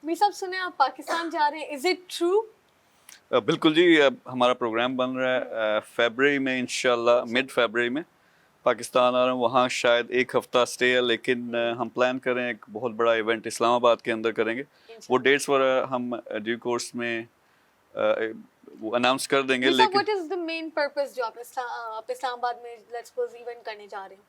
میر صاحب سنے آپ پاکستان جا رہے ہیں, از اٹ ٹرو؟ بالکل جی, ہمارا پروگرام بن رہا ہے فیبرری میں انشاءاللہ, مڈ فیبرری میں پاکستان آ رہا ہوں. وہاں شاید ایک ہفتہ اسٹے ہے, لیکن ہم پلان کریں ایک بہت بڑا ایونٹ اسلام آباد کے اندر کریں گے. وہ ڈیٹس وغیرہ ہم ڈیو کورس میں وہ اناؤنس کر دیں گے. لیکن what is the main purpose جو آپ اسلام آباد میں لیٹس سپوز ایونٹ کرنے جا رہے ہیں؟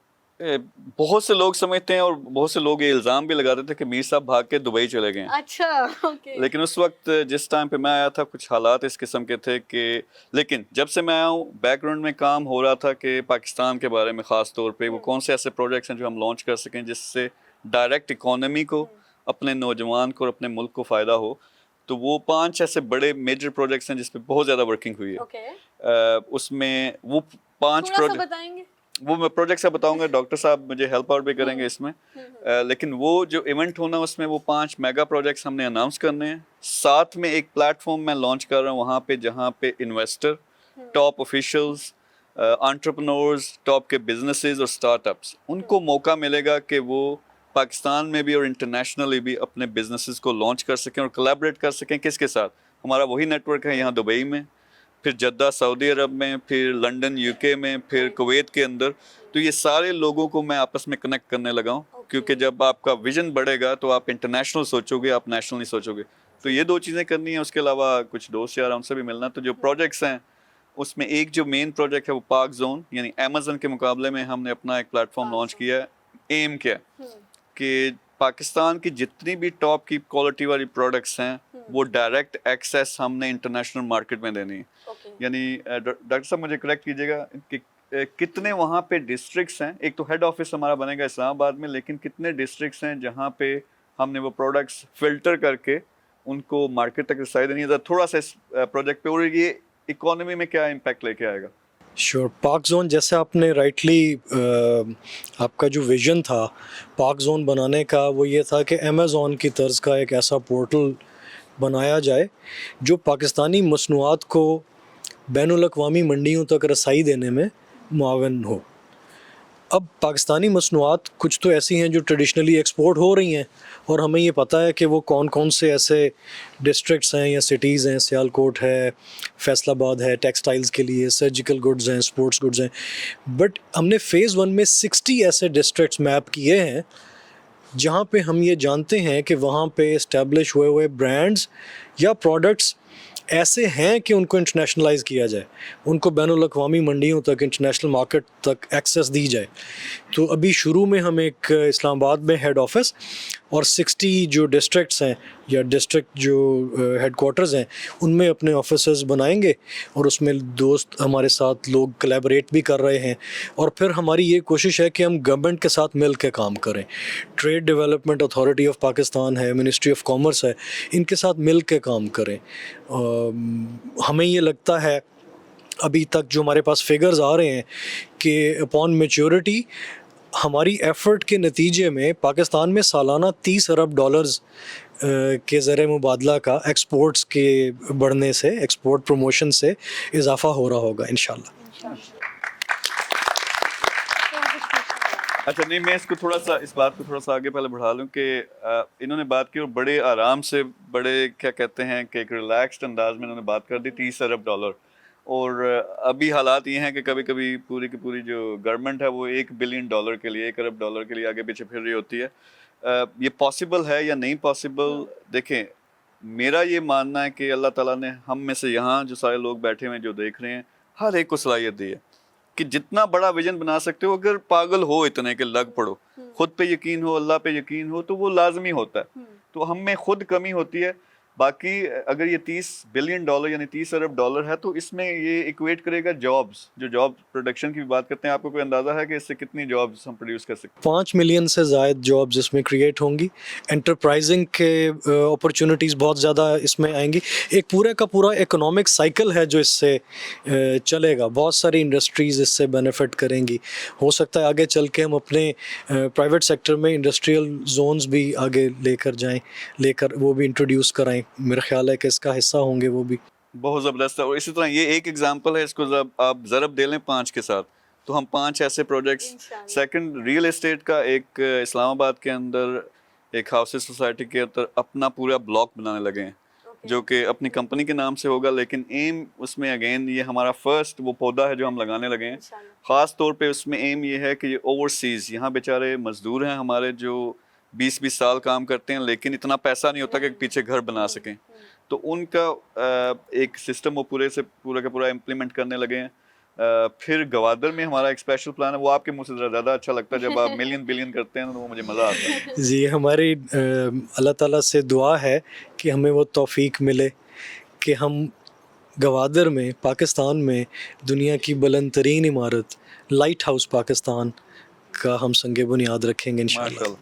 بہت سے لوگ سمجھتے ہیں اور بہت سے لوگ یہ الزام بھی لگاتے تھے کہ میر صاحب بھاگ کے دبئی چلے گئے ہیں. اچھا, اوکے. لیکن اس وقت جس ٹائم پہ میں آیا تھا کچھ حالات اس قسم کے تھے کہ, لیکن جب سے میں آیا ہوں بیک گراؤنڈ میں کام ہو رہا تھا کہ پاکستان کے بارے میں خاص طور پہ وہ کون سے ایسے پروجیکٹس ہیں جو ہم لانچ کر سکیں جس سے ڈائریکٹ اکانومی کو, اپنے نوجوان کو اور اپنے ملک کو فائدہ ہو. تو وہ 5 ایسے بڑے میجر پروجیکٹس ہیں جس پہ بہت زیادہ ورکنگ ہوئی ہے. اس میں وہ 5 پروجیکٹ بتائیں گے, وہ میں پروجیکٹ سے بتاؤں گا, ڈاکٹر صاحب مجھے ہیلپ آؤٹ بھی کریں گے اس میں. لیکن وہ جو ایونٹ ہونا اس میں وہ 5 میگا پروجیکٹس ہم نے اناؤنس کرنے ہیں. ساتھ میں ایک پلیٹ فارم میں لانچ کر رہا ہوں وہاں پہ جہاں پہ investor, top officials, entrepreneurs, top کے بزنسز اور اسٹارٹ اپس, ان کو موقع ملے گا کہ وہ پاکستان میں بھی اور انٹرنیشنلی بھی اپنے بزنسز کو لانچ کر سکیں اور کولیبریٹ کر سکیں. کس کے ساتھ؟ ہمارا وہی نیٹ ورک ہے یہاں دبئی میں, پھر جدہ سعودی عرب میں, پھر لنڈن یو کے میں, پھر کویت کے اندر. تو یہ سارے لوگوں کو میں آپس میں کنیکٹ کرنے لگا ہوں, کیونکہ جب آپ کا ویژن بڑھے گا تو آپ انٹرنیشنل سوچو گے, آپ نیشنل نہیں سوچو گے. تو یہ 2 چیزیں کرنی ہیں. اس کے علاوہ کچھ دوست یار ان سے بھی ملنا. تو جو پروجیکٹس ہیں اس میں ایک جو مین پروجیکٹ ہے وہ پاک زون, یعنی امیزون کے مقابلے میں ہم نے اپنا ایک پلیٹ فارم لانچ کیا ہے. ایم کیا کہ پاکستان کی جتنی بھی ٹاپ کی کوالٹی والی پروڈکٹس ہیں وہ ڈائریکٹ ایکسیس ہم نے انٹرنیشنل مارکیٹ میں دینی ہے. یعنی ڈاکٹر صاحب مجھے کریکٹ کیجیے گا کہ کتنے وہاں پہ ڈسٹرکٹس ہیں. ایک تو ہیڈ آفس ہمارا بنے گا اسلام آباد میں, لیکن کتنے ڈسٹرکٹس ہیں جہاں پہ ہم نے وہ پروڈکٹس فلٹر کر کے ان کو مارکیٹ تک رسائی دینی ہے. تھوڑا سا اس پروجیکٹ پہ, اور یہ اکانومی میں کیا امپیکٹ لے کے آئے گا؟ شیور. پاک زون جیسے آپ نے رائٹلی آپ کا جو ویژن تھا پاک زون بنانے کا وہ یہ تھا کہ امیزون کی طرز کا ایک ایسا پورٹل بنایا جائے جو پاکستانی مصنوعات کو بین الاقوامی منڈیوں تک رسائی دینے میں معاون ہو. اب پاکستانی مصنوعات کچھ تو ایسی ہیں جو ٹریڈیشنلی ایکسپورٹ ہو رہی ہیں, اور ہمیں یہ پتہ ہے کہ وہ کون کون سے ایسے ڈسٹرکٹس ہیں یا سٹیز ہیں. سیالکوٹ ہے, فیصل آباد ہے ٹیکسٹائلز کے لیے, سرجیکل گڈز ہیں, اسپورٹس گڈز ہیں. بٹ ہم نے فیز 1 میں 60 ایسے ڈسٹرکٹس میپ کیے ہیں جہاں پہ ہم یہ جانتے ہیں کہ وہاں پہ اسٹیبلش ہوئے برانڈز یا پروڈکٹس ایسے ہیں کہ ان کو انٹرنیشنلائز کیا جائے, ان کو بین الاقوامی منڈیوں تک, انٹرنیشنل مارکیٹ تک ایکسیس دی جائے. تو ابھی شروع میں ہم ایک اسلام آباد میں ہیڈ آفس اور 60 جو ڈسٹرکٹس ہیں یا ڈسٹرکٹ جو ہیڈ کوارٹرز ہیں ان میں اپنے آفیسز بنائیں گے, اور اس میں دوست ہمارے ساتھ لوگ کولیبریٹ بھی کر رہے ہیں. اور پھر ہماری یہ کوشش ہے کہ ہم گورنمنٹ کے ساتھ مل کے کام کریں. Trade development authority of Pakistan ہے, منسٹری آف کامرس ہے, ان کے ساتھ مل کے کام کریں. ہمیں یہ لگتا ہے ابھی تک جو ہمارے پاس فگرز آ رہے ہیں کہ اپون میچورٹی ہماری ایفرٹ کے نتیجے میں پاکستان میں سالانہ $30 ارب کے زر مبادلہ کا ایکسپورٹس کے بڑھنے سے, ایکسپورٹ پروموشن سے اضافہ ہو رہا ہوگا انشاءاللہ. اچھا نہیں, میں اس بات کو تھوڑا سا آگے پہلے بڑھا لوں کہ انہوں نے بات کی اور بڑے آرام سے, بڑے کیا کہتے ہیں کہ ایک ریلیکسڈ انداز میں انہوں نے بات کر دی $30 ارب. اور ابھی حالات یہ ہیں کہ کبھی کبھی پوری کی پوری جو گورنمنٹ ہے وہ $1 بلین کے لیے, $1 ارب کے لیے آگے پیچھے پھر رہی ہوتی ہے. یہ پاسبل ہے یا نہیں پاسبل؟ دیکھیں میرا یہ ماننا ہے کہ اللہ تعالیٰ نے ہم میں سے یہاں جو سارے لوگ بیٹھے ہوئے ہیں جو دیکھ رہے ہیں ہر ایک کو صلاحیت دی ہے کہ جتنا بڑا ویژن بنا سکتے ہو, اگر پاگل ہو اتنے کہ لگ پڑو, خود پہ یقین ہو, اللہ پہ یقین ہو, تو وہ لازمی ہوتا ہے. تو ہم میں خود کمی ہوتی ہے. باقی اگر یہ $30 بلین یعنی $30 ارب ہے تو اس میں یہ ایکویٹ کرے گا جابز, جو جاب پروڈکشن کی بات کرتے ہیں. آپ کو کوئی اندازہ ہے کہ اس سے کتنی جابز ہم پروڈیوس کر سکتے ہیں؟ 5 ملین سے زائد جابز اس میں کریٹ ہوں گی. انٹرپرائزنگ کے اپرچونٹیز بہت زیادہ اس میں آئیں گی. ایک پورے کا پورا اکنامک سائیکل ہے جو اس سے چلے گا. بہت ساری انڈسٹریز اس سے بینیفٹ کریں گی. ہو سکتا ہے آگے چل کے ہم اپنے پرائیویٹ سیکٹر میں انڈسٹریل زونز بھی آگے لے کر جائیں, وہ بھی انٹروڈیوس کرائیں. میرا خیال ہے کہ اس کا حصہ ہوں گے وہ بھی. بہت زبردست ہے. اور اسی طرح یہ ایک ایگزامپل ہے, اس کو آپ ضرب دے لیں 5 کے ساتھ تو ہم 5 ایسے پروجیکٹس. سیکنڈ ریئل اسٹیٹ کا ایک اسلام آباد کے اندر ایک ہاؤسز سوسائٹی کے اندر اپنا پورا بلاک بنانے لگے ہیں جو کہ اپنی کمپنی کے نام سے ہوگا, لیکن ایم اس میں اگین یہ ہمارا فرسٹ وہ پودا ہے جو ہم لگانے لگے ہیں. خاص طور پہ اس میں ایم یہ ہے کہ یہ اوورسیز, یہاں بیچارے مزدور ہیں ہمارے جو 20 سال کام کرتے ہیں لیکن اتنا پیسہ نہیں ہوتا کہ پیچھے گھر بنا سکیں, تو ان کا ایک سسٹم وہ پورے سے پورا کا پورا امپلیمنٹ کرنے لگے ہیں. پھر گوادر میں ہمارا ایک اسپیشل پلان ہے, وہ آپ کے منہ سے ذرا زیادہ اچھا لگتا ہے, جب آپ ملین بلین کرتے ہیں تو وہ مجھے مزہ آتا ہے. جی, ہماری اللہ تعالیٰ سے دعا ہے کہ ہمیں وہ توفیق ملے کہ ہم گوادر میں پاکستان میں دنیا کی بلند ترین عمارت لائٹ ہاؤس پاکستان کا ہم سنگ بنیاد رکھیں گے انشاءاللہ.